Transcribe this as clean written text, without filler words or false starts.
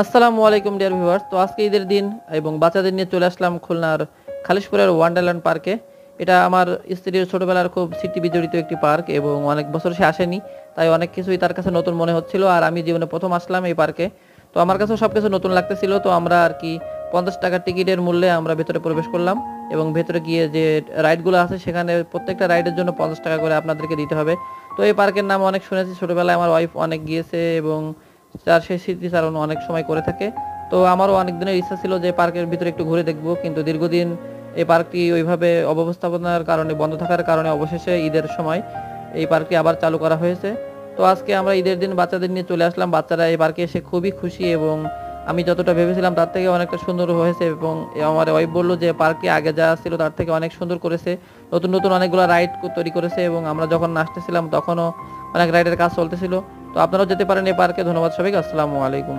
আসসালামু আলাইকুম dear viewers. তো আজকে ঈদের দিন এবং বাচ্চাদের নিয়ে চলে আসলাম খুলনার খালিশপুরের ওয়ান্ডারল্যান্ড পার্কে। এটা আমার স্ত্রীর ছোটবেলার খুব স্মৃতি বিজড়িত একটি পার্ক এবং অনেক বছর সে আসেনি। তাই অনেক কিছুই তার কাছে নতুন মনে হচ্ছিল। আর আমি জীবনে ১ম আসলাম এই পার্কে। তো আমার কাছেও সবকিছু নতুন লাগতেছিল। তো আমরা আরকি ৳৫০ টিকিটের মূল্যে আমরা ভেতরে প্রবেশ করলাম এবং ভেতরে গিয়ে যে রাইডগুলো আছে সেখানে প্রত্যেকটা রাইডের জন্য ৳৫০ করে আপনাদেরকে দিতে হবে। তো এই পার্কের নাম অনেক শুনেছি। ছোটবেলায় আমার ওয়াইফ অনেক গিয়েছে এবং তার সেই স্মৃতিচারণ অনেক সময় করে থাকে। তো আমারও অনেক দিনের ইচ্ছা ছিল যে পার্কের ভিতরে একটু ঘুরে দেখব। কিন্তু দীর্ঘদিন এই পার্কটি ওইভাবে অব্যবস্থাপনার কারণে বন্ধ থাকার কারণে অবশেষে ঈদের সময় এই পার্কটি আবার চালু করা হয়েছে। তো আজকে আমরা ঈদের দিন বাচ্চাদের নিয়ে চলে আসলাম। বাচ্চারা এই পার্কে এসে খুবই খুশি এবং আমি যতটা ভেবেছিলাম তার থেকে অনেকটা সুন্দর হয়েছে এবং আমার ওয়াইফ বলল যে পার্কটি আগে যা ছিল তার থেকে অনেক সুন্দর করেছে। নতুন, নতুন অনেকগুলো রাইড তৈরি করেছে এবং আমরা যখন আসতেছিলাম তখনও অনেক রাইডের কাজ চলতেছিল। তো আপনারাও যেতে পারেন এই পার্কে। ধন্যবাদ সবাইকে। আসসালামু আলাইকুম।